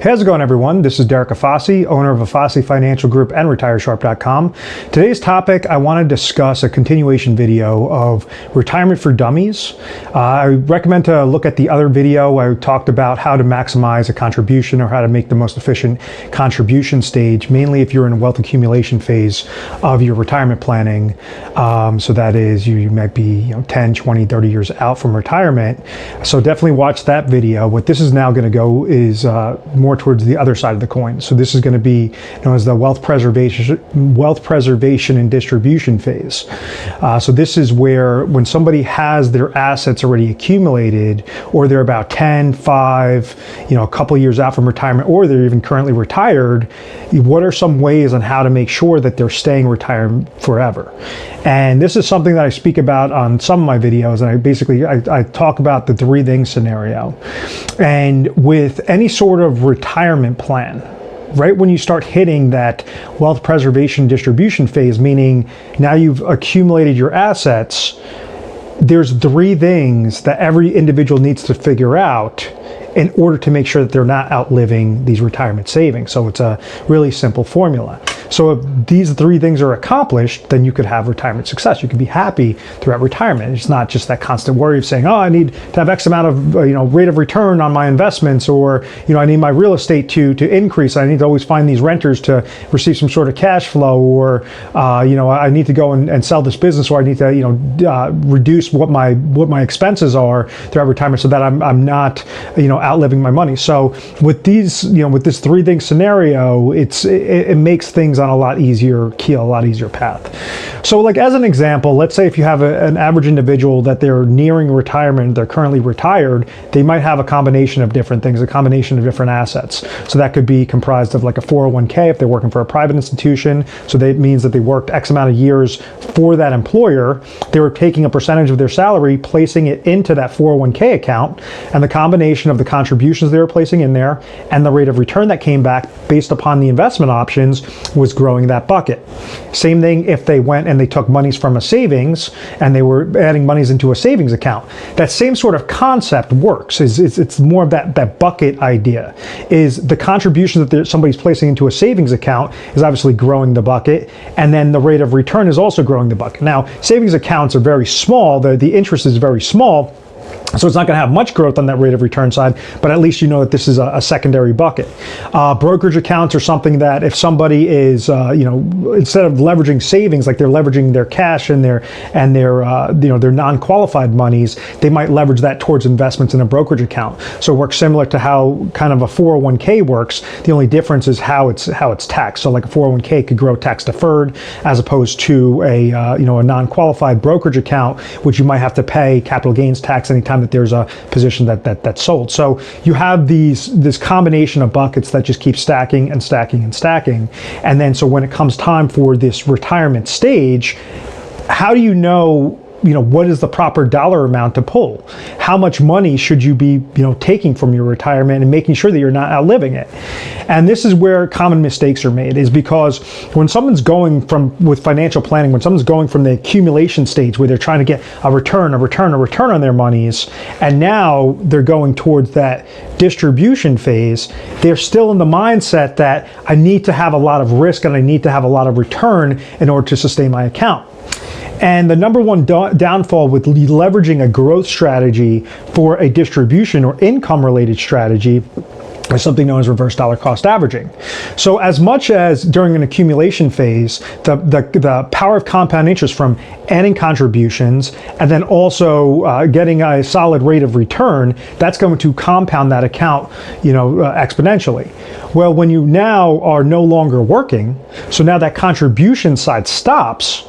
How's it going, everyone? This is Derek Afasi, owner of Afasi Financial Group and RetireSharp.com. Today's topic, I want to discuss a continuation video of retirement for dummies. I recommend to look at the other video. I talked about how to maximize a contribution or how to make the most efficient contribution stage, mainly if you're in a wealth accumulation phase of your retirement planning. So that is, you might be 10, 20, 30 years out from retirement. So definitely watch that video. What this is now going to go is more towards the other side of the coin. So this is going to be known as the wealth preservation and distribution phase. So this is where when somebody has their assets already accumulated, or they're about 10, 5, a couple years out from retirement, or they're even currently retired, what are some ways on how to make sure that they're staying retired forever? And this is something that I speak about on some of my videos, and I talk about the 3 things scenario. And with any sort of retirement plan, right when you start hitting that wealth preservation distribution phase, meaning now you've accumulated your assets, there's 3 things that every individual needs to figure out in order to make sure that they're not outliving these retirement savings. So it's a really simple formula. So if these 3 things are accomplished, then you could have retirement success. You could be happy throughout retirement. It's not just that constant worry of saying, oh, I need to have X amount of rate of return on my investments, or I need my real estate to increase. I need to always find these renters to receive some sort of cash flow, or I need to go and sell this business, or I need to reduce what my expenses are throughout retirement so that I'm not outliving my money. So with these with this 3 thing scenario, it makes things on a lot easier path. So like as an example, let's say if you have an average individual that they're nearing retirement, they're currently retired, they might have a combination of different things, a combination of different assets. So that could be comprised of like a 401k if they're working for a private institution. So that means that they worked X amount of years for that employer. They were taking a percentage of their salary, placing it into that 401k account, and the combination of the contributions they were placing in there and the rate of return that came back based upon the investment options was growing that bucket. Same thing if they went and they took monies from a savings and they were adding monies into a savings account. That same sort of concept works. It's more of that bucket idea. Is the contribution that somebody's placing into a savings account is obviously growing the bucket, and then the rate of return is also growing the bucket. Now, savings accounts are very small. The interest is very small, so it's not going to have much growth on that rate of return side, but at least you know that this is a secondary bucket. Brokerage accounts are something that if somebody is, instead of leveraging savings, like they're leveraging their cash and their non-qualified monies, they might leverage that towards investments in a brokerage account. So it works similar to how kind of a 401k works. The only difference is how it's taxed. So like a 401k could grow tax deferred as opposed to a non-qualified brokerage account, which you might have to pay capital gains tax anytime that there's a position that's sold. So you have this combination of buckets that just keep stacking and stacking and stacking. And then so when it comes time for this retirement stage, how do you know what is the proper dollar amount to pull? How much money should you be, taking from your retirement and making sure that you're not outliving it? And this is where common mistakes are made, is because when someone's going with financial planning, when someone's going from the accumulation stage where they're trying to get a return on their monies, and now they're going towards that distribution phase, they're still in the mindset that I need to have a lot of risk and I need to have a lot of return in order to sustain my account. And the number one downfall with leveraging a growth strategy for a distribution or income related strategy is something known as reverse dollar cost averaging. So as much as during an accumulation phase, the power of compound interest from adding contributions and then also getting a solid rate of return, that's going to compound that account, exponentially. Well, when you now are no longer working, so now that contribution side stops,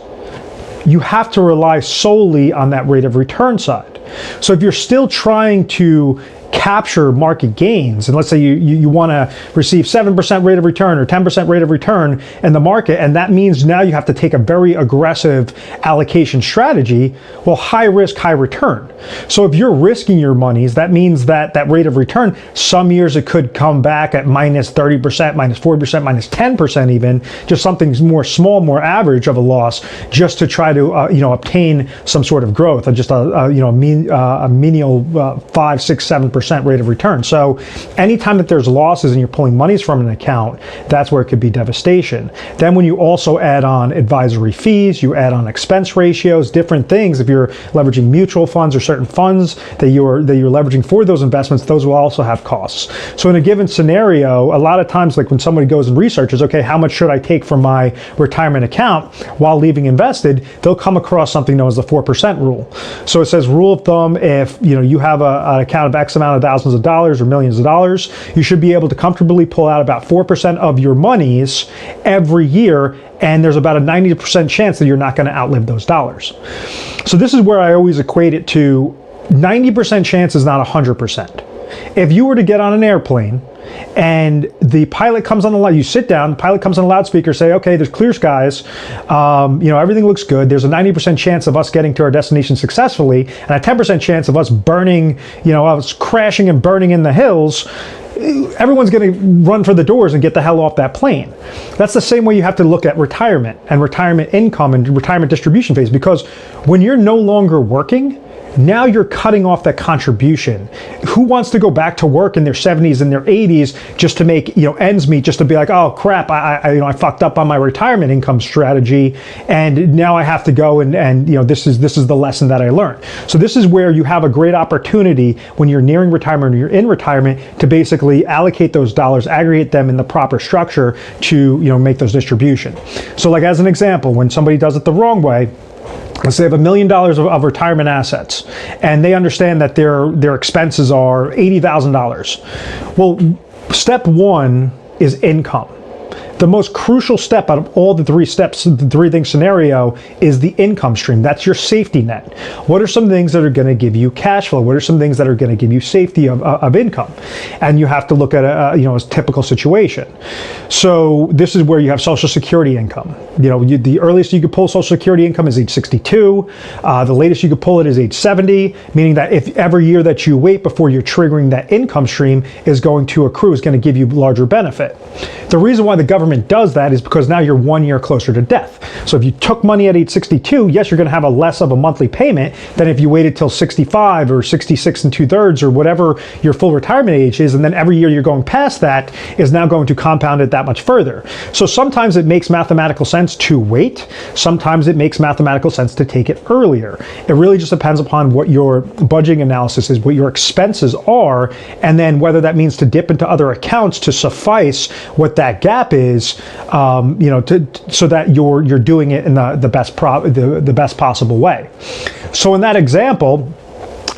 you have to rely solely on that rate of return side. So if you're still trying to capture market gains, and let's say you want to receive 7% rate of return or 10% rate of return in the market, and that means now you have to take a very aggressive allocation strategy, well, high risk, high return. So if you're risking your monies, that means that rate of return, some years it could come back at minus 30%, minus 40%, minus 10% even, just something more small, more average of a loss, just to try to obtain some sort of growth, just a menial 5, 6, 7% 4% rate of return. So anytime that there's losses and you're pulling monies from an account, that's where it could be devastation. Then when you also add on advisory fees, you add on expense ratios, different things. If you're leveraging mutual funds or certain funds that you're leveraging for those investments, those will also have costs. So in a given scenario, a lot of times, like when somebody goes and researches, okay, how much should I take from my retirement account while leaving invested, they'll come across something known as the 4% rule. So it says, rule of thumb, if you have an account of X amount of thousands of dollars or millions of dollars, you should be able to comfortably pull out about 4% of your monies every year, and there's about a 90% chance that you're not going to outlive those dollars. So this is where I always equate it to 90% chance is not 100%. If you were to get on an airplane and the pilot comes on you sit down, the pilot comes on a loudspeaker, say, okay, there's clear skies, everything looks good. There's a 90% chance of us getting to our destination successfully, and a 10% chance of us burning, us crashing and burning in the hills. Everyone's going to run for the doors and get the hell off that plane. That's the same way you have to look at retirement and retirement income and retirement distribution phase, because when you're no longer working, now you're cutting off that contribution. Who wants to go back to work in their 70s and their 80s just to make ends meet, just to be like, oh crap, I fucked up on my retirement income strategy, and now I have to go and this is the lesson that I learned. So this is where you have a great opportunity when you're nearing retirement or you're in retirement to basically allocate those dollars, aggregate them in the proper structure to make those distributions. So like as an example, when somebody does it the wrong way, let's say they have $1 million of retirement assets, and they understand that their expenses are $80,000. Well, step one is income. The most crucial step out of all the three steps, the three thing scenario, is the income stream. That's your safety net. What are some things that are going to give you cash flow? What are some things that are going to give you safety of income? And you have to look at a typical situation. So this is where you have Social Security income. The earliest you could pull Social Security income is age 62. The latest you could pull it is age 70, meaning that if every year that you wait before you're triggering that income stream is going to accrue, is going to give you larger benefit. The reason why the government does that is because now you're 1 year closer to death. So if you took money at age 62, yes, you're going to have a less of a monthly payment than if you waited till 65 or 66 2/3 or whatever your full retirement age is, and then every year you're going past that is now going to compound it that much further. So sometimes it makes mathematical sense to wait. Sometimes it makes mathematical sense to take it earlier. It really just depends upon what your budgeting analysis is, what your expenses are, and then whether that means to dip into other accounts to suffice what that gap is, so that you're doing it in the best possible way. So in that example,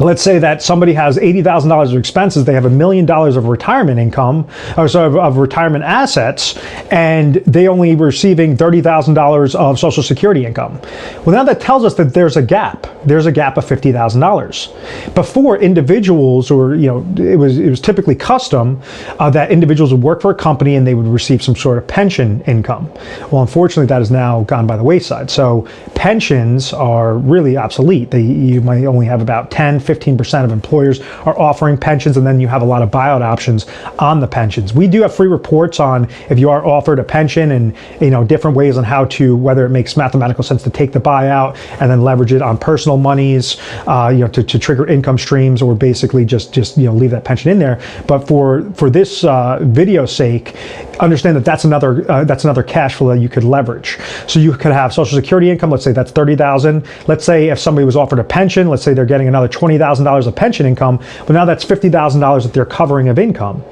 let's say that somebody has $80,000 of expenses, they have $1 million of retirement income, of retirement assets, and they only receiving $30,000 of Social Security income. Well, now that tells us that there's a gap. There's a gap of $50,000. Before, individuals, or it was typically custom that individuals would work for a company and they would receive some sort of pension income. Well, unfortunately, that has now gone by the wayside. So pensions are really obsolete. You might only have about 10-15% of employers are offering pensions, and then you have a lot of buyout options on the pensions. We do have free reports on if you are offered a pension and different ways on how to, whether it makes mathematical sense to take the buyout and then leverage it on personal monies, to trigger income streams, or basically just leave that pension in there. But for this video's sake, understand that that's another cash flow that you could leverage. So you could have Social Security income. Let's say that's $30,000. Let's say if somebody was offered a pension, let's say they're getting another $20,000 of pension income, but now that's $50,000 that they're covering of income.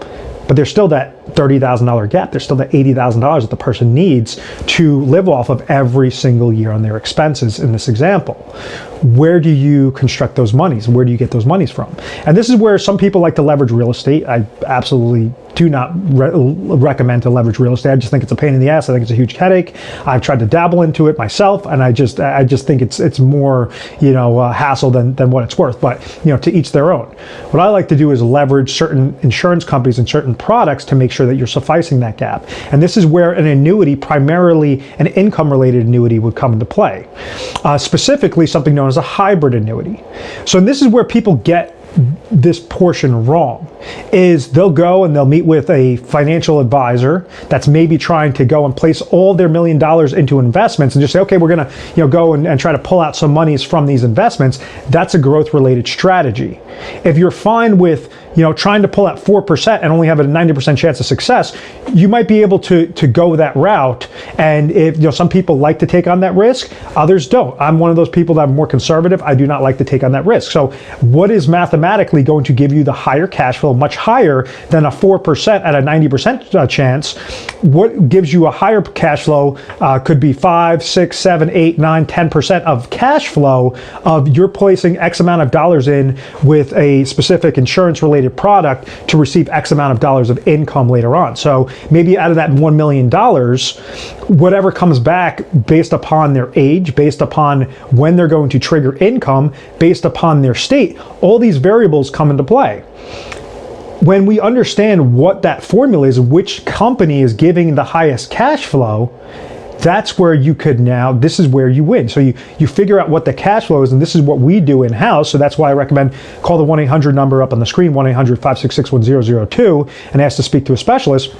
But there's still that $30,000 gap. There's still that $80,000 that the person needs to live off of every single year on their expenses in this example. Where do you construct those monies? Where do you get those monies from? And this is where some people like to leverage real estate. I absolutely do not recommend to leverage real estate. I just think it's a pain in the ass. I think it's a huge headache. I've tried to dabble into it myself, and I just think it's more hassle than what it's worth. But to each their own. What I like to do is leverage certain insurance companies and certain products to make sure that you're sufficing that gap. And this is where an annuity, primarily an income-related annuity, would come into play. Specifically, something known as a hybrid annuity. So this is where people get this portion wrong, is they'll go and they'll meet with a financial advisor that's maybe trying to go and place all their $1 million into investments and just say, okay, we're going to go and try to pull out some monies from these investments. That's a growth related strategy. If you're fine with trying to pull at 4% and only have a 90% chance of success, you might be able to go that route. And if some people like to take on that risk, others don't. I'm one of those people that are more conservative. I do not like to take on that risk. So what is mathematically going to give you the higher cash flow, much higher than a 4% at a 90% chance? What gives you a higher cash flow could be 5, 6, 7, 8, 9, 10% of cash flow of you're placing X amount of dollars in with a specific insurance related product to receive X amount of dollars of income later on. So maybe out of that $1 million, whatever comes back based upon their age, based upon when they're going to trigger income, based upon their state, all these variables come into play. When we understand what that formula is, which company is giving the highest cash flow, that's where you could now, this is where you win. So you figure out what the cash flow is, and this is what we do in-house. So that's why I recommend call the 1-800 number up on the screen, 1-800-566-1002, and ask to speak to a specialist.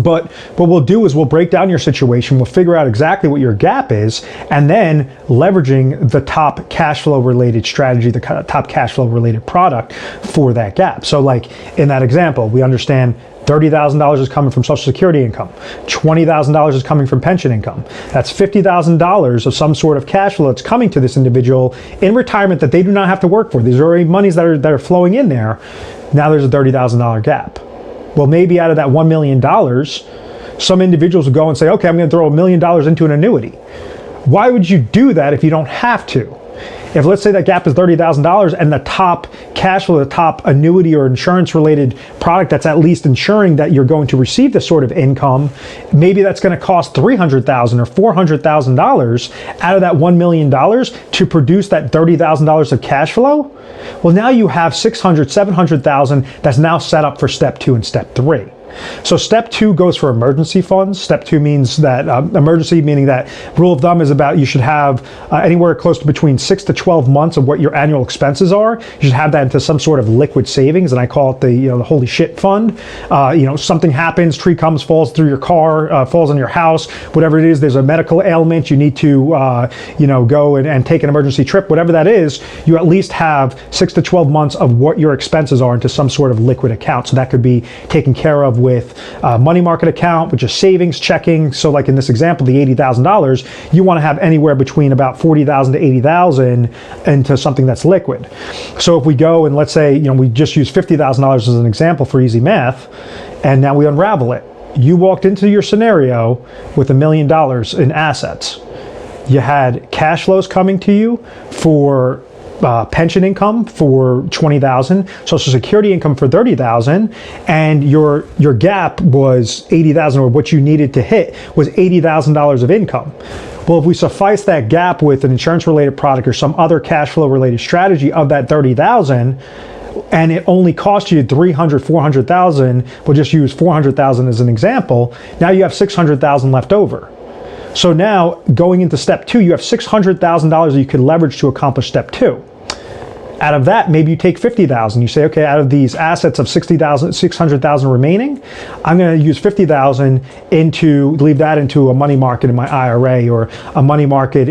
But what we'll do is we'll break down your situation, we'll figure out exactly what your gap is, and then leveraging the top cash flow related strategy, the top cash flow related product for that gap. So like in that example, we understand $30,000 is coming from Social Security income. $20,000 is coming from pension income. That's $50,000 of some sort of cash flow that's coming to this individual in retirement that they do not have to work for. These are already monies that are flowing in there. Now there's a $30,000 gap. Well, maybe out of that $1 million, some individuals will go and say, okay, I'm going to throw $1 million into an annuity. Why would you do that if you don't have to? If let's say that gap is $30,000 and the top cash flow, the top annuity or insurance related product that's at least ensuring that you're going to receive this sort of income, maybe that's going to cost $300,000 or $400,000 out of that $1 million to produce that $30,000 of cash flow. Well, now you have $600,000, $700,000 that's now set up for step 2 and step 3. So step 2 goes for emergency funds. Step 2 means that emergency, meaning that rule of thumb is about you should have anywhere close to between 6 to 12 months of what your annual expenses are. You should have that into some sort of liquid savings, and I call it the holy shit fund. Something happens, tree comes, falls through your car, falls on your house, whatever it is. There's a medical ailment, you need to go and take an emergency trip, whatever that is. You at least have 6 to 12 months of what your expenses are into some sort of liquid account. So that could be taken care of with a money market account, which is savings, checking. So like in this example, the $80,000, you want to have anywhere between about $40,000 to $80,000 into something that's liquid. So if we go and let's say, we just use $50,000 as an example for easy math, and now we unravel it. You walked into your scenario with $1 million in assets. You had cash flows coming to you for pension income for $20,000, Social Security income for $30,000, and your gap was $80,000, or what you needed to hit was $80,000 of income. Well, if we suffice that gap with an insurance related product or some other cash flow related strategy of that $30,000, and it only cost you $300,000, $400,000, we'll just use $400,000 as an example, now you have $600,000 left over. So now going into step 2, you have $600,000 that you could leverage to accomplish step 2. Out of that, maybe you take $50,000. You say, okay, out of these assets of $600,000 remaining, I'm going to use $50,000 leave that into a money market in my IRA, or a money market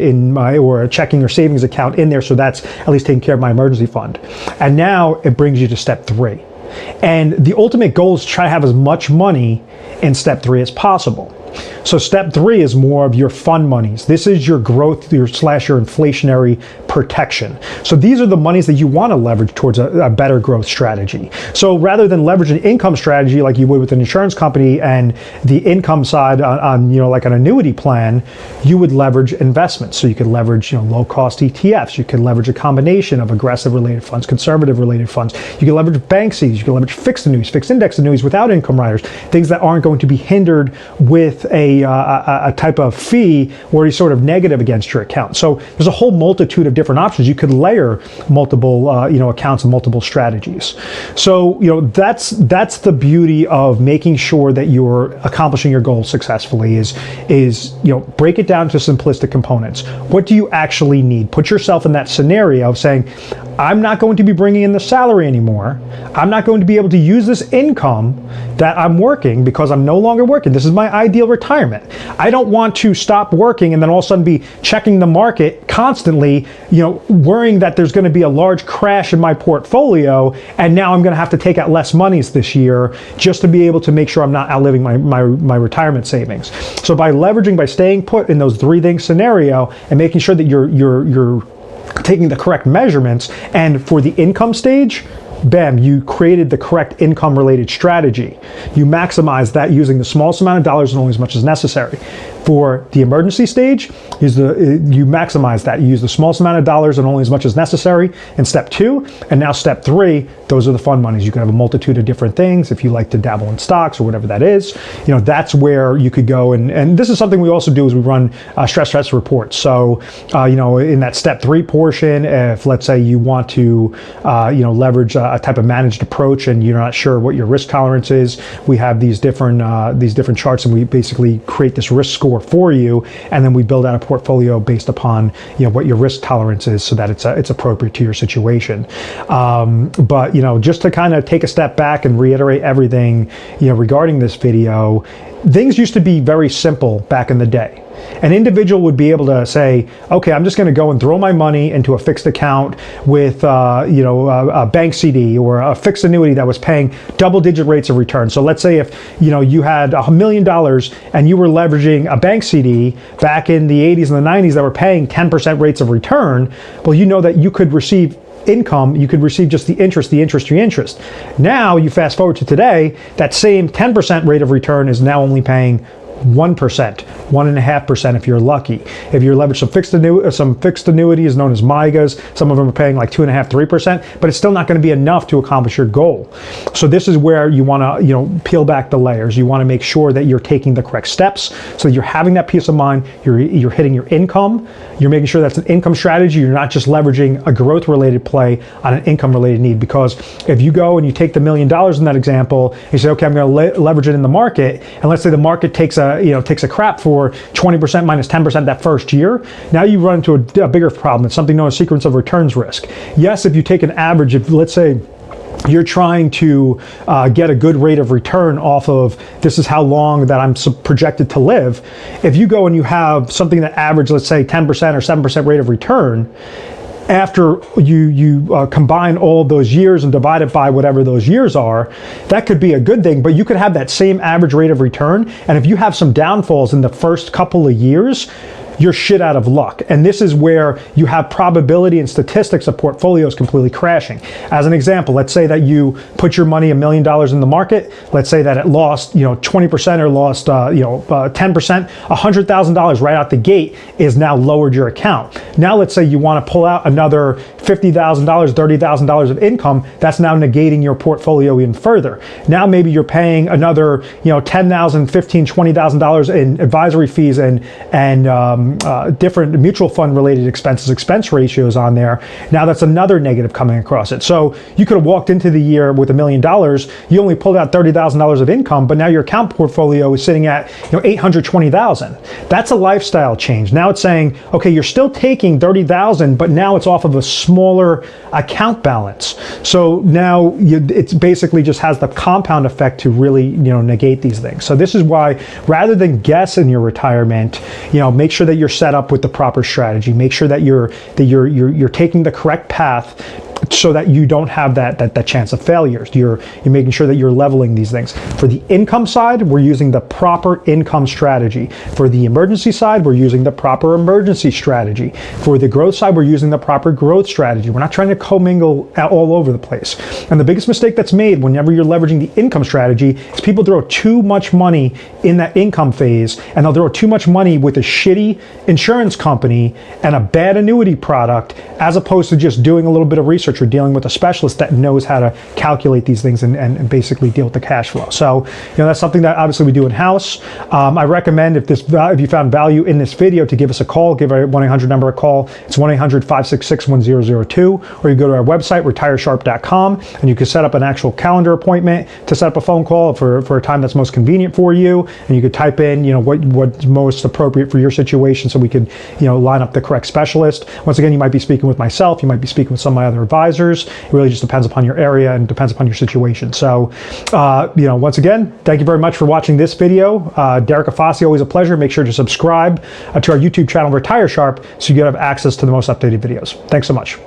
or a checking or savings account in there. So that's at least taking care of my emergency fund. And now it brings you to step 3. And the ultimate goal is to try to have as much money in step 3 as possible. So step 3 is more of your fund monies. This is your growth, your inflationary protection. So these are the monies that you want to leverage towards a better growth strategy. So rather than leverage an income strategy like you would with an insurance company and the income side on like an annuity plan, you would leverage investments. So you could leverage low cost ETFs. You could leverage a combination of aggressive related funds, conservative related funds. You can leverage bank CDs. You can leverage fixed annuities, fixed index annuities without income riders, things that aren't going to be hindered with a type of fee or a sort of negative against your account. So there's a whole multitude of different options. You could layer multiple accounts and multiple strategies. So that's the beauty of making sure that you're accomplishing your goals successfully is break it down to simplistic components. What do you actually need? Put yourself in that scenario of saying, I'm not going to be bringing in the salary anymore. I'm not going to be able to use this income that I'm working because I'm no longer working. This is my ideal retirement. I don't want to stop working and then all of a sudden be checking the market constantly, worrying that there's going to be a large crash in my portfolio, and now I'm going to have to take out less monies this year just to be able to make sure I'm not outliving my retirement savings. So by leveraging, by staying put in those three things scenario and making sure that you're taking the correct measurements, and for the income stage, bam, you created the correct income related strategy. You maximize that using the smallest amount of dollars and only as much as necessary. For the emergency stage, you maximize that. You use the smallest amount of dollars and only as much as necessary in step 2. And now step 3, those are the fun monies. You can have a multitude of different things. If you like to dabble in stocks or whatever that is, that's where you could go. And this is something we also do is we run stress test reports. So, in that step 3 portion, if let's say you want to, leverage a type of managed approach and you're not sure what your risk tolerance is, we have these different charts, and we basically create this risk score for you, and then we build out a portfolio based upon what your risk tolerance is, so that it's appropriate to your situation. But just to kind of take a step back and reiterate everything regarding this video, things used to be very simple back in the day. An individual would be able to say, okay, I'm just going to go and throw my money into a fixed account with, a bank CD or a fixed annuity that was paying double-digit rates of return. So let's say if, you had $1 million and you were leveraging a bank CD back in the 80s and the 90s that were paying 10% rates of return, well, that you could receive income, you could receive just the interest. Now you fast forward to today, that same 10% rate of return is now only paying 1%, 1.5% if you're lucky. If you're leveraged some fixed annuities known as MYGAs, some of them are paying like 2.5%, 3%, but it's still not going to be enough to accomplish your goal. So this is where you want to, peel back the layers. You want to make sure that you're taking the correct steps so that you're having that peace of mind. You're hitting your income. You're making sure that's an income strategy. You're not just leveraging a growth-related play on an income-related need. Because if you go and you take the $1 million in that example, and you say, okay, I'm going to leverage it in the market, and let's say the market takes a crap for 20% minus 10% that first year, now you run into a bigger problem. It's something known as sequence of returns risk. Yes, if you take an average, if let's say you're trying to get a good rate of return off of this is how long that I'm projected to live, if you go and you have something that average, let's say 10% or 7% rate of return, after you combine all of those years and divide it by whatever those years are, that could be a good thing, but you could have that same average rate of return, and if you have some downfalls in the first couple of years, you're shit out of luck. And this is where you have probability and statistics of portfolios completely crashing. As an example, let's say that you put your money $1 million in the market. Let's say that it lost 20% or lost 10%. $100,000 right out the gate is now lowered your account. Now let's say you want to pull out another $50,000, $30,000 of income. That's now negating your portfolio even further. Now maybe you're paying another $10,000, $15,000, $20,000 in advisory fees and different mutual fund related expense ratios on there. Now that's another negative coming across it. So you could have walked into the year with $1 million, you only pulled out $30,000 of income, but now your account portfolio is sitting at $820,000. That's a lifestyle change. Now it's saying, okay, you're still taking $30,000, but now it's off of a smaller account balance. So now it's basically just has the compound effect to really negate these things. So this is why, rather than guess in your retirement, make sure that you're set up with the proper strategy. Make sure that you're taking the correct path so that you don't have that chance of failures. You're making sure that you're leveling these things. For the income side, we're using the proper income strategy. For the emergency side, we're using the proper emergency strategy. For the growth side, we're using the proper growth strategy. We're not trying to commingle all over the place. And the biggest mistake that's made whenever you're leveraging the income strategy is people throw too much money in that income phase, and they'll throw too much money with a shitty insurance company and a bad annuity product, as opposed to just doing a little bit of research or dealing with a specialist that knows how to calculate these things and basically deal with the cash flow. So, that's something that obviously we do in-house. I recommend if you found value in this video to give us a call, give our 1-800 number a call. It's 1-800-566-1002, or you go to our website, retiresharp.com, and you can set up an actual calendar appointment to set up a phone call for a time that's most convenient for you, and you could type in, what's most appropriate for your situation so we could, line up the correct specialist. Once again, you might be speaking with myself, you might be speaking with some of my other advisors. advisors. It really just depends upon your area and depends upon your situation. So, once again, thank you very much for watching this video. Derek Afasi, always a pleasure. Make sure to subscribe to our YouTube channel, Retire Sharp, so you get have access to the most updated videos. Thanks so much.